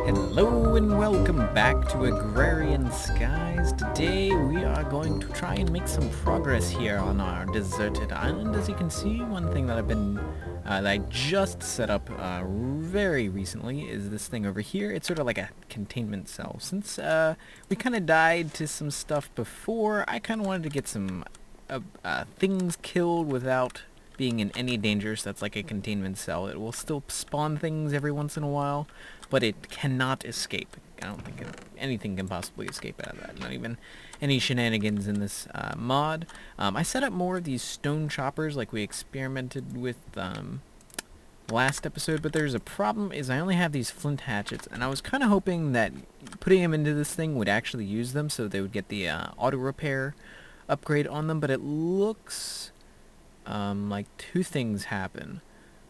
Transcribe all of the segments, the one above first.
Hello and welcome back to Agrarian Skies. Today we are going to try and make some progress here on our deserted island. As you can see, one thing that I just set up very recently is this thing over here. It's sort of like a containment cell. Since we kind of died to some stuff before, I kind of wanted to get some things killed without being in any danger, so that's like a containment cell. It will still spawn things every once in a while, but it cannot escape. I don't think anything can possibly escape out of that, not even any shenanigans in this mod. I set up more of these stone choppers like we experimented with last episode, but there's a problem is I only have these flint hatchets, and I was kind of hoping that putting them into this thing would actually use them so they would get the auto repair upgrade on them, but it looks like two things happen.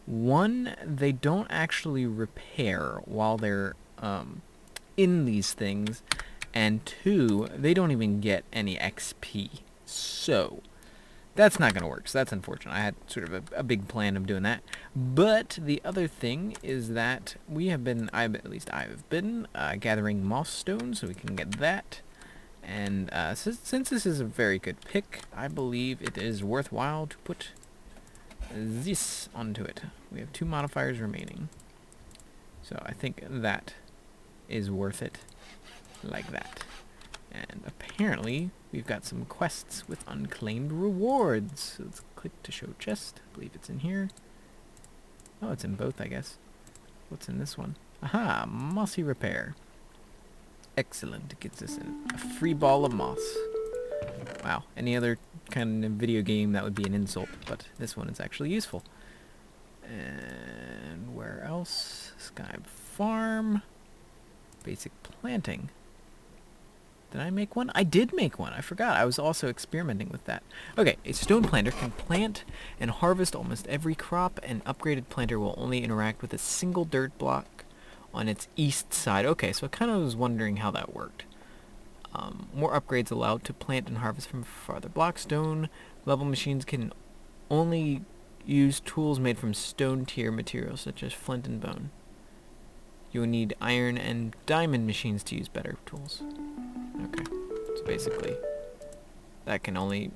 One, they don't actually repair while they're in these things, and two, they don't even get any XP. So that's not going to work, so that's unfortunate. I had sort of a big plan of doing that. But the other thing is that we have been, at least I have been, gathering moss stones so we can get that. And since this is a very good pick, I believe it is worthwhile to put this onto it. We have 2 modifiers remaining. So I think that is worth it like that. And apparently we've got some quests with unclaimed rewards. So let's click to show chest. I believe it's in here. Oh, it's in both, I guess. What's in this one? Aha, mossy repair. Excellent. It gets us a free ball of moss. Wow. Any other kind of video game that would be an insult, but this one is actually useful. And where else? Sky Farm. Basic planting. Did I make one? I did make one. I forgot. I was also experimenting with that. Okay, a stone planter can plant and harvest almost every crop. An upgraded planter will only interact with a single dirt block on its east side. Okay, so I kind of was wondering how that worked. More upgrades allowed to plant and harvest from farther blocks. Stone level machines can only use tools made from stone tier materials such as flint and bone. You will need iron and diamond machines to use better tools. Okay, so basically that can only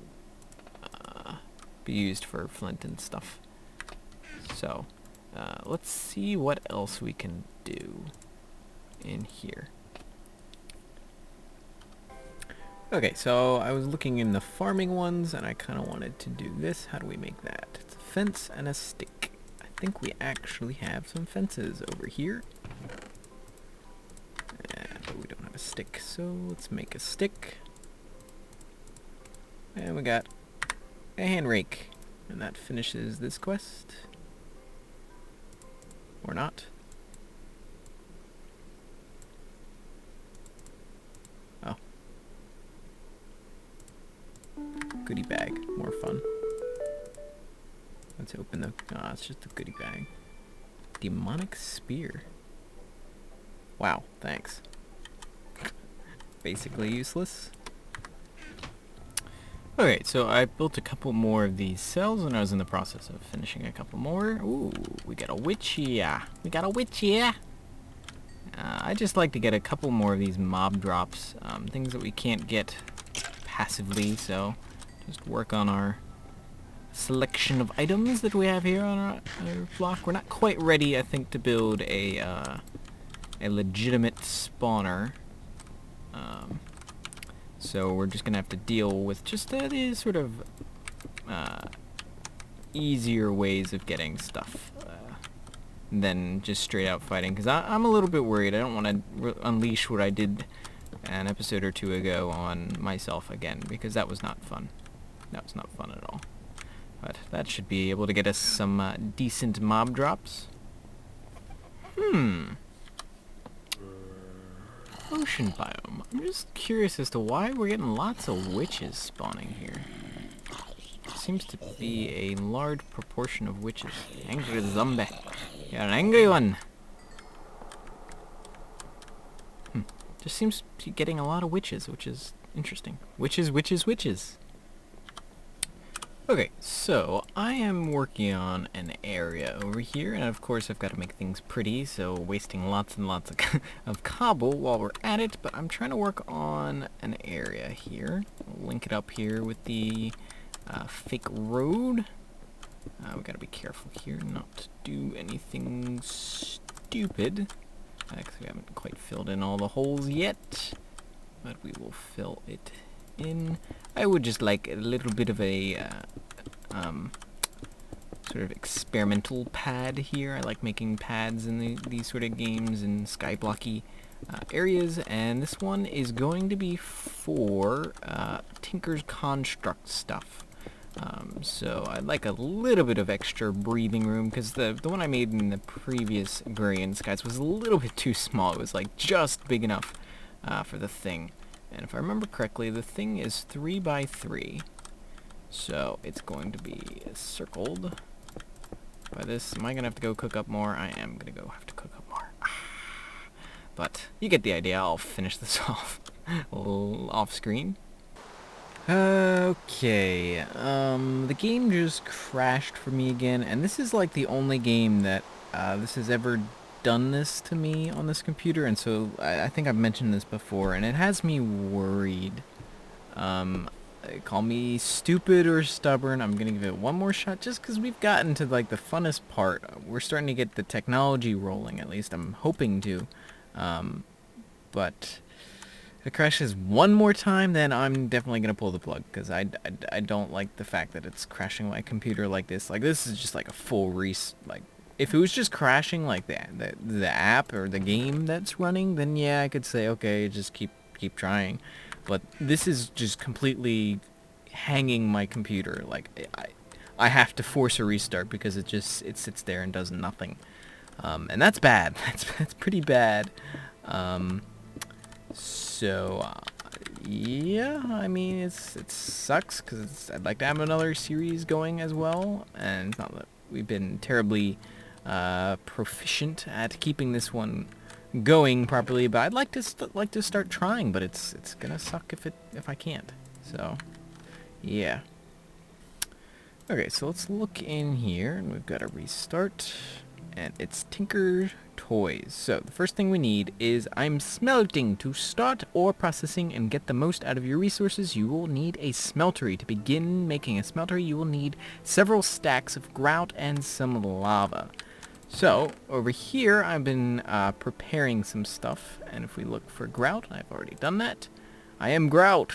be used for flint and stuff. So let's see what else we can do in here. Okay, so I was looking in the farming ones, and I kind of wanted to do this. How do we make that? It's a fence and a stick. I think we actually have some fences over here. But we don't have a stick, so let's make a stick. And we got a hand rake. And that finishes this quest. Or not. Oh. Goodie bag. More fun. Let's open the... Ah, it's just a goodie bag. Demonic spear. Wow, thanks. Basically useless. Okay, so I built a couple more of these cells, and I was in the process of finishing a couple more. Ooh, we got a witch here. We got a witch here. I just like to get a couple more of these mob drops, things that we can't get passively, so just work on our selection of items that we have here on our block. We're not quite ready, I think, to build a legitimate spawner. So we're just going to have to deal with just these sort of easier ways of getting stuff than just straight out fighting. Because I'm a little bit worried. I don't want to unleash what I did an episode or 2 ago on myself again, because that was not fun. That was not fun at all. But that should be able to get us some decent mob drops. Ocean biome. I'm just curious as to why we're getting lots of witches spawning here. Seems to be a large proportion of witches. Angry zombie. You're an angry one. Just seems to be getting a lot of witches, which is interesting. Witches, witches, witches. Okay, so I am working on an area over here, and of course I've got to make things pretty, so wasting lots and lots of, of cobble while we're at it, but I'm trying to work on an area here. I'll link it up here with the fake road. We gotta be careful here not to do anything stupid, because we haven't quite filled in all the holes yet, but we will fill it in. I would just like a little bit of a sort of experimental pad here. I like making pads in these sort of games in skyblocky areas, and this one is going to be for Tinker's Construct stuff. So I'd like a little bit of extra breathing room, because the one I made in the previous Agrarian Skies was a little bit too small. It was like just big enough for the thing. And if I remember correctly, the thing is 3 by 3. So it's going to be circled by this. Am I going to have to go cook up more? I am going to go have to cook up more. But you get the idea. I'll finish this off off screen. Okay, the game just crashed for me again, and this is like the only game that this has ever done this to me on this computer, and so I think I've mentioned this before, and it has me worried. Call me stupid or stubborn. I'm gonna give it one more shot just because we've gotten to like the funnest part. We're starting to get the technology rolling, at least I'm hoping to. But if it crashes one more time, then I'm definitely gonna pull the plug, because I don't like the fact that it's crashing my computer like this. Like, this is just like a full like, if it was just crashing like the app or the game that's running, then yeah, I could say, okay, just keep trying. But this is just completely hanging my computer. Like, I have to force a restart because it sits there and does nothing. And that's bad. That's pretty bad. So, yeah, I mean, it sucks, because I'd like to have another series going as well, and it's not that we've been terribly proficient at keeping this one going properly, but I'd like to start trying, but it's gonna suck if I can't. So, yeah. Okay, so let's look in here, and we've got a restart, and it's Tinker Toys. So the first thing we need is I'm smelting. To start ore processing and get the most out of your resources, you will need a smeltery. To begin making a smeltery, you will need several stacks of grout and some lava. So over here, I've been preparing some stuff, and if we look for grout, I've already done that. I am grout.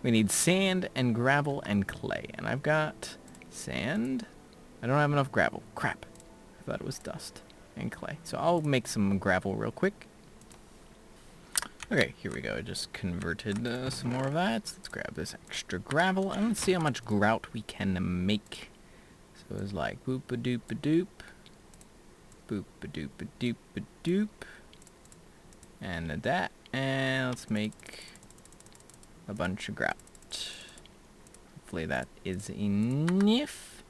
We need sand and gravel and clay, and I've got sand. I don't have enough gravel. Crap. I thought it was dust and clay. So I'll make some gravel real quick. Okay, here we go. I just converted some more of that. So let's grab this extra gravel, and let's see how much grout we can make. So it's like boop-a-doop-a-doop. Boop-a-doop-a-doop-a-doop. And that. And let's make a bunch of grout. Hopefully that is enough.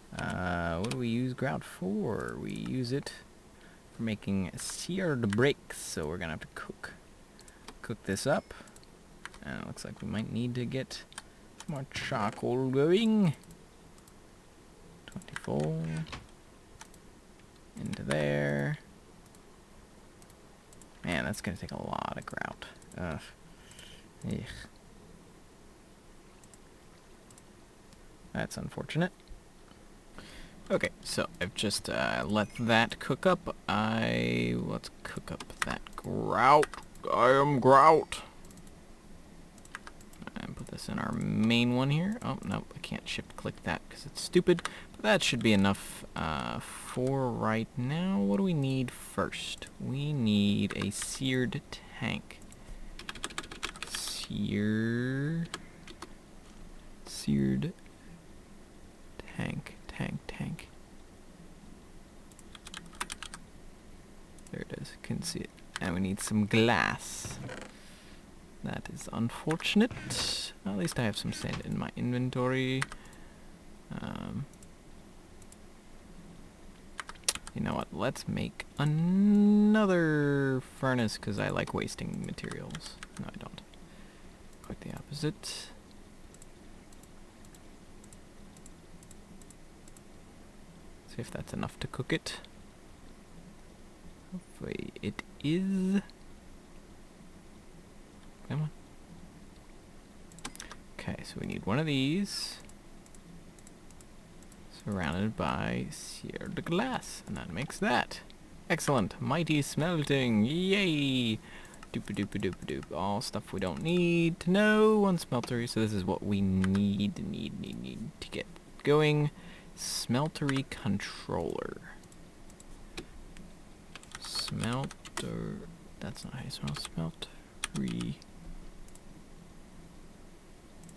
What do we use grout for? We use it for making seared bricks. So we're gonna have to cook this up. And it looks like we might need to get some more charcoal going. 24 into there. Man, that's gonna take a lot of grout. Ugh. Ugh. That's unfortunate. Okay, so I've just let that cook up. Let's cook up that grout. I am grout. And put this in our main one here. Oh, no, I can't shift click that because it's stupid. But that should be enough for right now. What do we need first? We need a seared tank. Seared tank. There it is. Can see it. And we need some glass. That is unfortunate. At least I have some sand in my inventory. You know what? Let's make another furnace, because I like wasting materials. No, I don't. Quite the opposite. See if that's enough to cook it. Hopefully it is. Come on. Okay, so we need one of these. Surrounded by seared glass. And that makes that. Excellent. Mighty smelting. Yay! Doop-a-doop-a-doop-a-doop. All stuff we don't need to know on smeltery. So this is what we need to get going. Smeltery controller. Smelter. That's not how you spell smeltery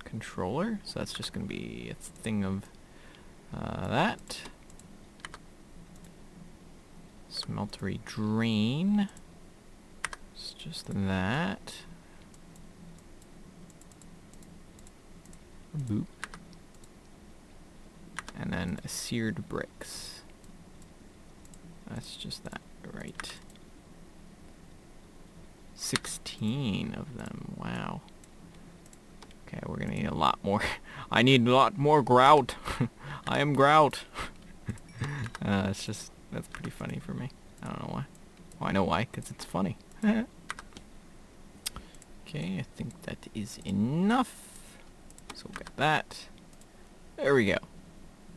controller. So that's just going to be a thing of that. Smeltery drain. It's just that. Boop. And then seared bricks. That's just that, right. 16 of them, wow. Okay, we're gonna need a lot more. I need a lot more grout. I am grout. It's just, that's pretty funny for me. I don't know why. Well, I know why, because it's funny. Okay, I think that is enough. So we'll get that. There we go.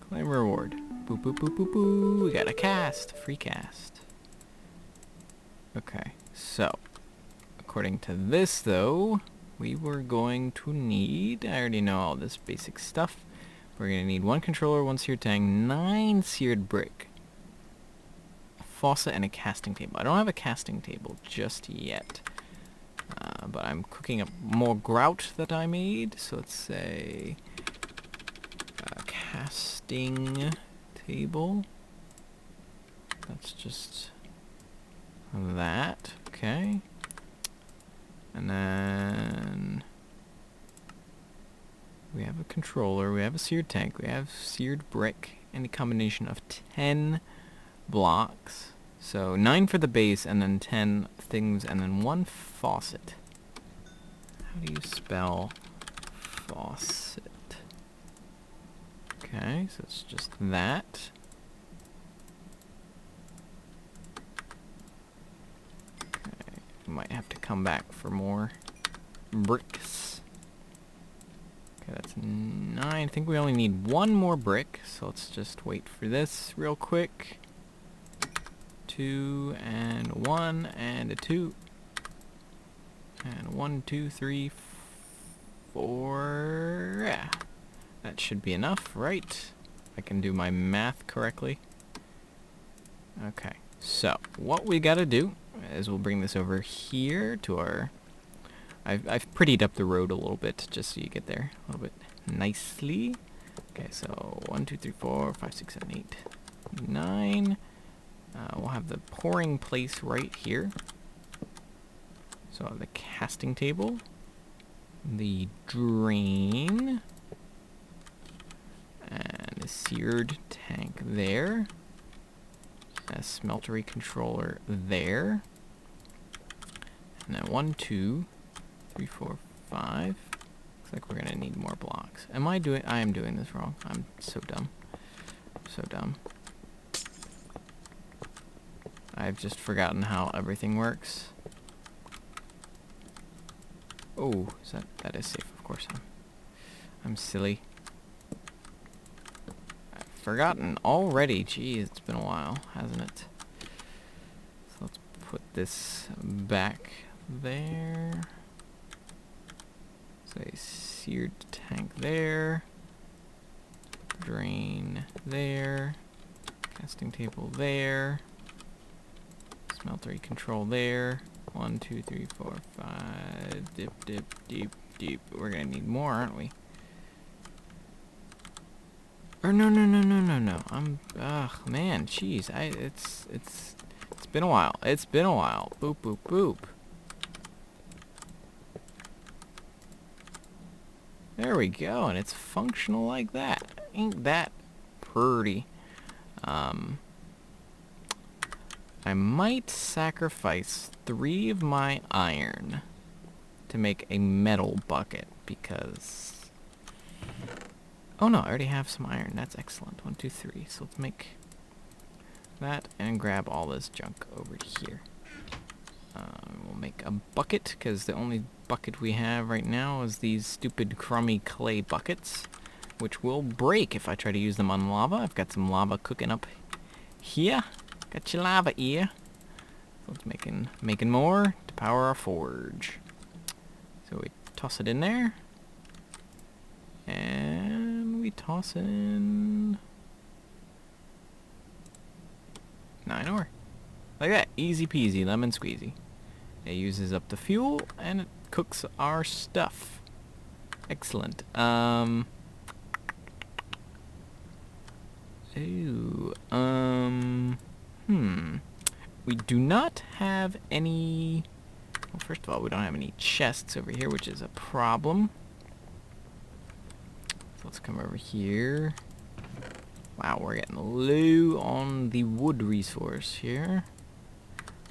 Claim reward. Boop, boop, boop, boop, boop. We got a cast. Free cast. Okay, so according to this, though, we were going to need, I already know all this basic stuff. We're going to need 1 controller, 1 seared tank, 9 seared brick, a faucet, and a casting table. I don't have a casting table just yet, but I'm cooking up more grout that I made. So let's say casting table. That's just that. Okay. And then we have a controller, we have a seared tank, we have seared brick, and a combination of 10 blocks. So 9 for the base, and then 10 things, and then 1 faucet. How do you spell faucet? Okay, so it's just that. Okay, we might have to come back for more bricks. Okay, that's 9. I think we only need 1 more brick, so let's just wait for this real quick. 2 and 1 and a 2. And 1, 2, 3, 4. Yeah. That should be enough, right? I can do my math correctly. Okay, so what we gotta do is we'll bring this over here to our... I've prettied up the road a little bit just so you get there a little bit nicely. Okay, so 1, 2, 3, 4, 5, 6, 7, 8, 9. We'll have the pouring place right here. So the casting table, the drain, and a seared tank there, a smeltery controller there, and then 1, 2, 3, 4, 5. Looks like we're gonna need more blocks. I am doing this wrong. I'm so dumb. So dumb. I've just forgotten how everything works. Oh, that is safe, of course. I'm silly. I've forgotten already. Gee, it's been a while, hasn't it? So let's put this back there. So a seared tank there. Drain there. Casting table there. Smeltery control there. 1, 2, 3, 4, 5. Dip, dip, deep, deep. We're gonna need more, aren't we? Or no. Ugh, man, jeez. It's been a while. It's been a while. Boop, boop, boop. There we go, and it's functional like that. Ain't that pretty? I might sacrifice 3 of my iron to make a metal bucket because... Oh no, I already have some iron. That's excellent. 1, 2, 3. So let's make that and grab all this junk over here. We'll make a bucket, because the only bucket we have right now is these stupid crummy clay buckets, which will break if I try to use them on lava. I've got some lava cooking up here. Got your lava here. So let's making more to power our forge. So we toss it in there. And we toss in 9 ore. Like that. Easy peasy, lemon squeezy. It uses up the fuel and it cooks our stuff. Excellent. We do not have any... Well, first of all, we don't have any chests over here, which is a problem. So let's come over here. Wow, we're getting low on the wood resource here.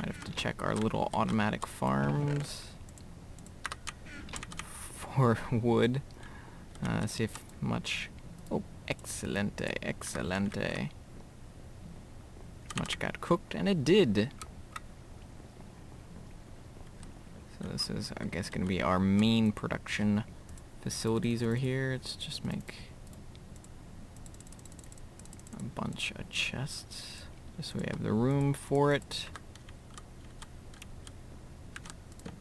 Might have to check our little automatic farms for wood. See if much... Oh, excelente, excelente. Much got cooked, and it did. So this is, I guess, going to be our main production facilities over here. Let's just make a bunch of chests, just so we have the room for it.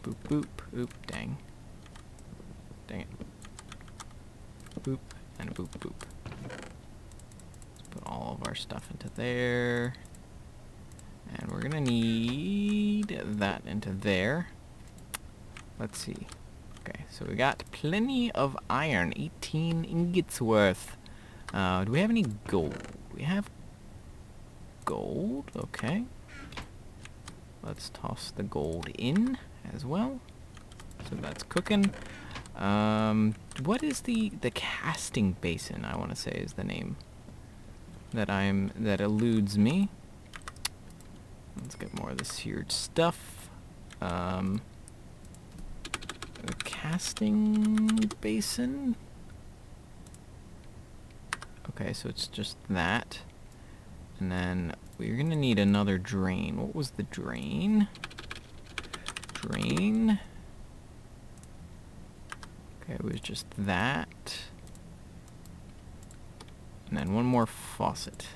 Boop, boop, oop, dang. Dang it. Boop, and boop, boop. Let's put all of our stuff into there. And we're gonna need that into there. Let's see. Okay, so we got plenty of iron, 18 ingots worth. Do we have any gold? We have gold, okay. Let's toss the gold in as well. So that's cooking. What is the casting basin, I want to say is the name that eludes me. Let's get more of this seared stuff. The casting basin. Okay, so it's just that. And then we're gonna need another drain. What was the drain? Drain. Okay, it was just that. And then one more faucet.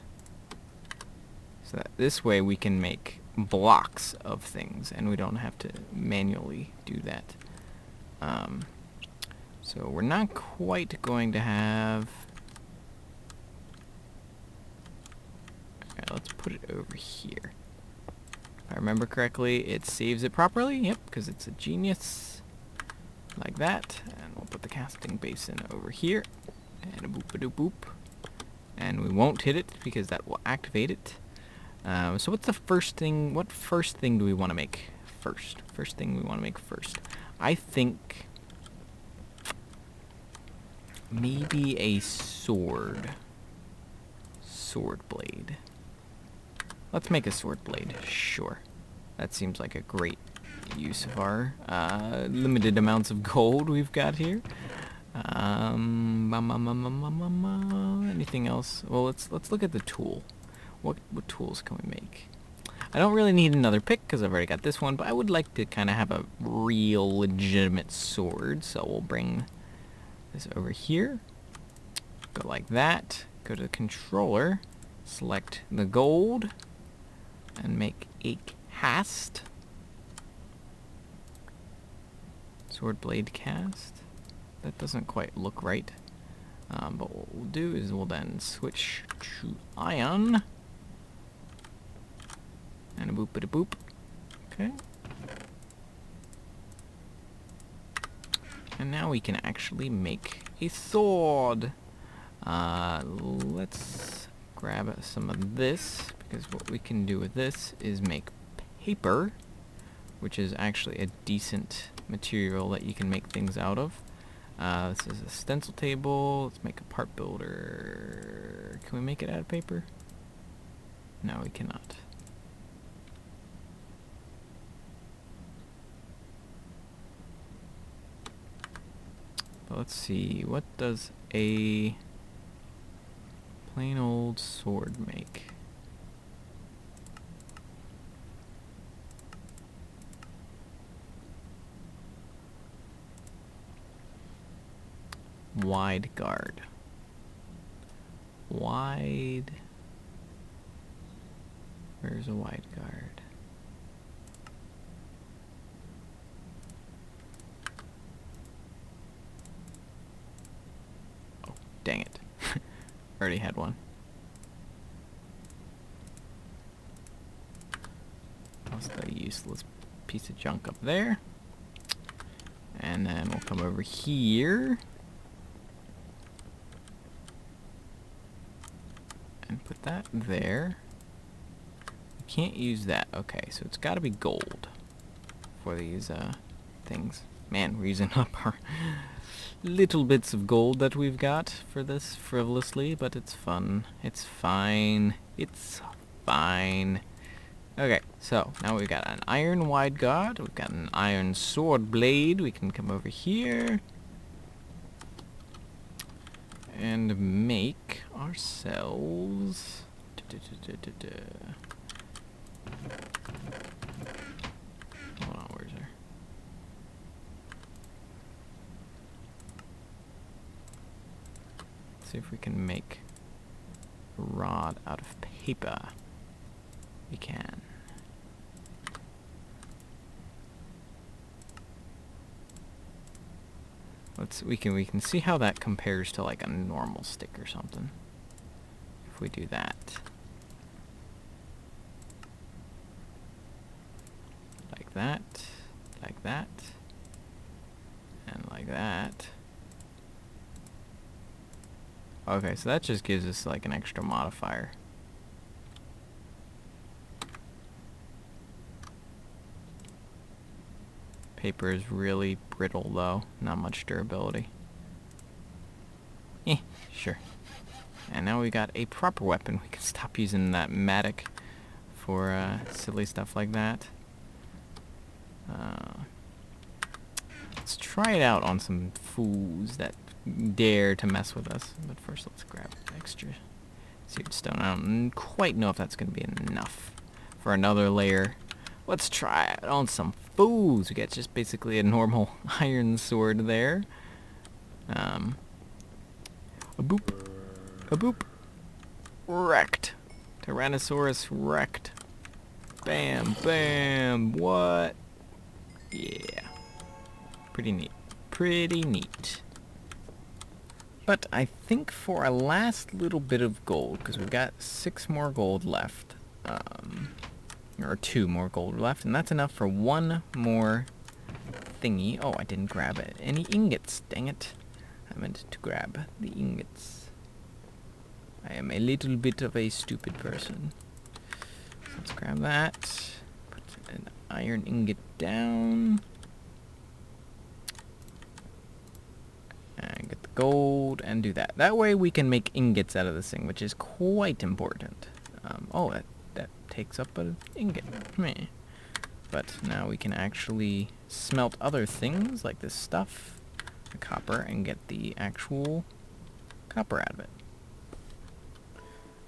So that this way we can make blocks of things and we don't have to manually do that. So we're not quite going to have... Okay, let's put it over here. If I remember correctly, it saves it properly. Yep, because it's a genius. Like that. And we'll put the casting basin over here. And a boop-a-doop-boop. And we won't hit it because that will activate it. So what's the first thing? What first thing do we want to make first? First thing we want to make first. I think maybe a sword. Sword blade. Let's make a sword blade. Sure. That seems like a great use of our limited amounts of gold we've got here. Anything else? Well, let's look at the tool. What tools can we make? I don't really need another pick because I've already got this one, but I would like to kind of have a real legitimate sword, so we'll bring this over here. Go like that. Go to the controller. Select the gold. And make a cast. Sword blade cast. That doesn't quite look right. But what we'll do is we'll then switch to iron. And a boop-a-da-boop. Okay. And now we can actually make a sword. Let's grab some of this, because what we can do with this is make paper, which is actually a decent material that you can make things out of. This is a stencil table. Let's make a part builder. Can we make it out of paper? No, we cannot. But let's see, what does a plain old sword make? wide guard. Wide. Where's a wide guard? Oh, dang it. Already had one. That's the useless piece of junk up there. And then we'll come over here. And put that there. We can't use that. Okay, so it's got to be gold for these things. Man, we're using up our little bits of gold that we've got for this frivolously, but it's fun. It's fine. It's fine. Okay, so now we've got an iron wide guard. We've got an iron sword blade. We can come over here and make ourselves hold on, where's her? Let's see if we can make a rod out of paper. We can. We can see how that compares to like a normal stick or something. If we do that. Like that, like that, and like that. Okay, so that just gives us like an extra modifier. Paper is really brittle though, not much durability. Sure. And now we got a proper weapon. We can stop using that matic for silly stuff like that. Let's try it out on some fools that dare to mess with us. But first let's grab extra seared stone. I don't quite know if that's going to be enough for another layer. Let's try it on some fools. We got just basically a normal iron sword there. A boop. A boop. Wrecked. Tyrannosaurus wrecked. Bam, bam. What? Yeah. Pretty neat. Pretty neat. But I think for a last little bit of gold, because we've got 6 more gold left. Or 2 more gold left, and that's enough for 1 more thingy. Oh, I didn't grab it. Any ingots, dang it. I meant to grab the ingots. I am a little bit of a stupid person. So let's grab that. Put an iron ingot down. And get the gold and do that. That way we can make ingots out of this thing, which is quite important. Oh, that takes up an ingot. Meh. But now we can actually smelt other things like this stuff, the copper, and get the actual copper out of it.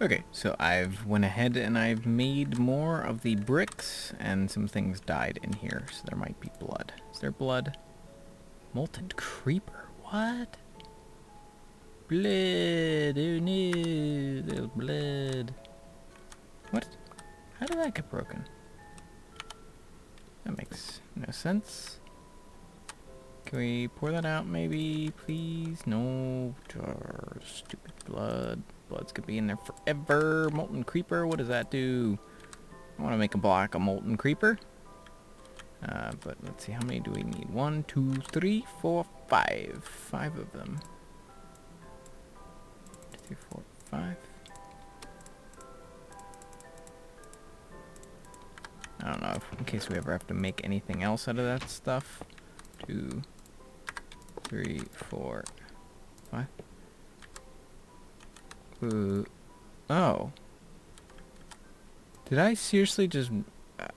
Okay, so I've went ahead and I've made more of the bricks, and some things died in here, so there might be blood. Is there blood? Molten creeper. What? Blood. Oh no, there's blood. What? How did that get broken? That makes no sense. Can we pour that out maybe, please? No. Stupid blood. Blood's gonna be in there forever. Molten creeper, what does that do? I want to make a block of molten creeper. But let's see, how many do we need? 1, 2, 3, 4, 5. 5 of them. 2, 3, 4, 5. I don't know, in case we ever have to make anything else out of that stuff. 2, 3, 4, 5. Oh. Did I seriously just...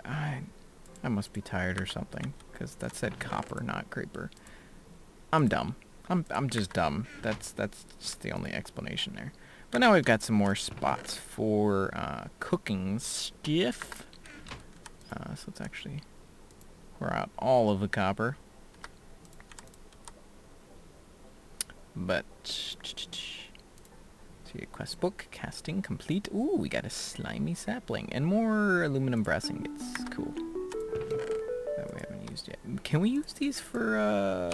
I must be tired or something, because that said copper, not creeper. I'm dumb. I'm just dumb. That's just the only explanation there. But now we've got some more spots for cooking stuff. So let's actually pour out all of the copper. But see a quest book, casting complete. Ooh, we got a slimy sapling and more aluminum brass ingots. Cool. That we haven't used yet. Can we use these for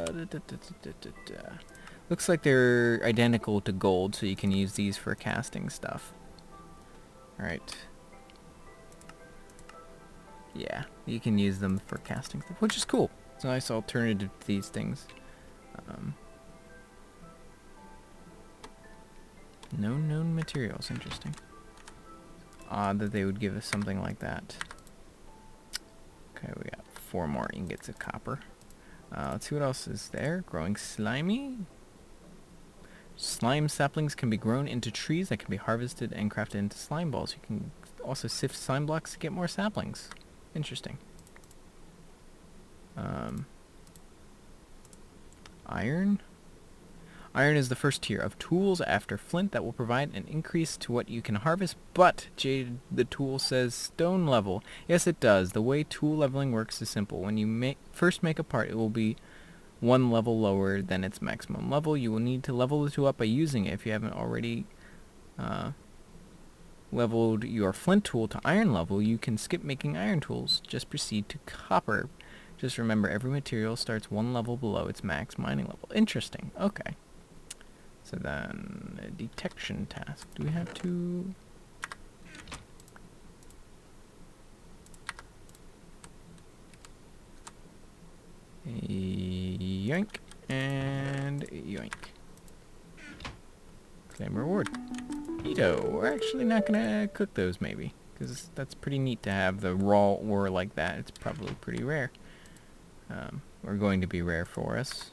looks like they're identical to gold, so you can use these for casting stuff. Alright. Yeah, you can use them for casting stuff, which is cool. It's a nice alternative to these things. No known materials, interesting. Odd that they would give us something like that. Okay, we got 4 more ingots of copper. Let's see what else is there. Growing slimy. Slime saplings can be grown into trees that can be harvested and crafted into slime balls. You can also sift slime blocks to get more saplings. Interesting. Iron. Iron is the first tier of tools after flint that will provide an increase to what you can harvest, but Jade the tool says stone level. Yes, it does. The way tool leveling works is simple. When you first make a part, it will be 1 level lower than its maximum level. You will need to level the tool up by using it. If you haven't already leveled your flint tool to iron level, you can skip making iron tools. Just proceed to copper. Just remember, every material starts 1 level below its max mining level. Interesting. Okay. So then, a detection task. Do we have to... Yoink. And yoink. Claim reward. Neato. We're actually not gonna cook those, maybe. Because that's pretty neat to have the raw ore like that. It's probably pretty rare. Or going to be rare for us.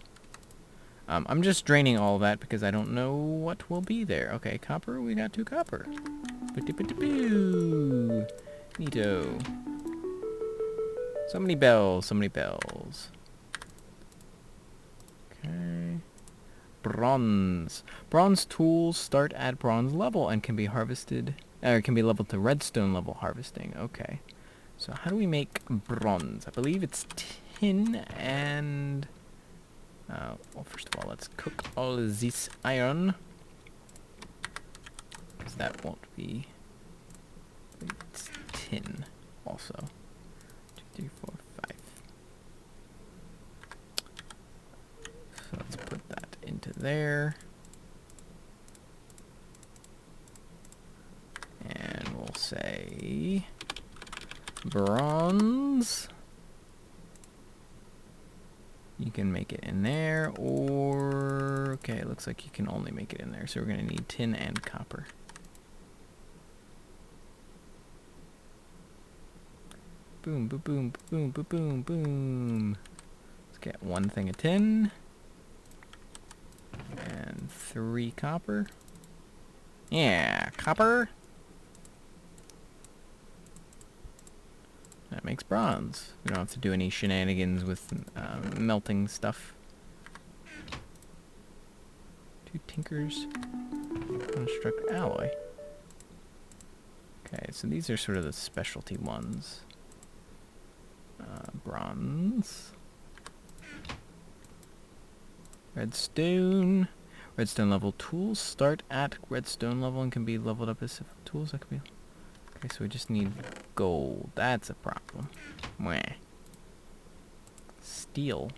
I'm just draining all of that because I don't know what will be there. Okay, copper. We got 2 copper. Boo-dee-boo-dee-boo. Neato. So many bells. So many bells. Okay. Bronze. Bronze tools start at bronze level and can be harvested, or can be leveled to redstone level harvesting. Okay. So how do we make bronze? I believe it's tin and... well, first of all, let's cook all of this iron. Because that won't be... It's tin also. 2, 3, 4, 5. So let's put that into there. And we'll say... bronze. You can make it in there, or... Okay, it looks like you can only make it in there, so we're going to need tin and copper. Boom, boom, boom, boom, boom, boom, boom. Let's get 1 thing of tin. And 3 copper. Yeah, copper. That makes bronze. We don't have to do any shenanigans with melting stuff. 2 tinkers. Construct alloy. Okay, so these are sort of the specialty ones. Bronze. Redstone. Redstone level tools start at redstone level and can be leveled up as tools. That could be... Okay, so we just need gold. That's a problem. Mwah. Steel.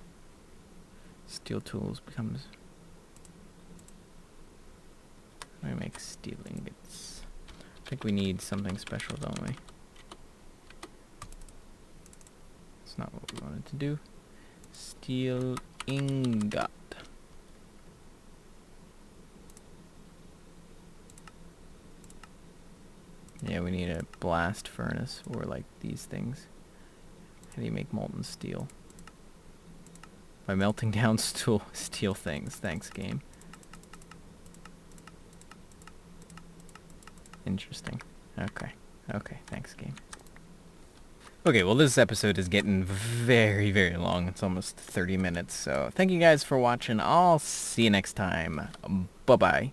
Steel tools becomes... How do I make steel ingots? I think we need something special, don't we? That's not what we wanted to do. Steel ingot. Yeah, we need a blast furnace or like these things. How do you make molten steel? By melting down steel things. Thanks, game. Interesting. Okay. Okay, thanks, game. Okay, well, this episode is getting very, very long. It's almost 30 minutes. So thank you guys for watching. I'll see you next time. Bye-bye.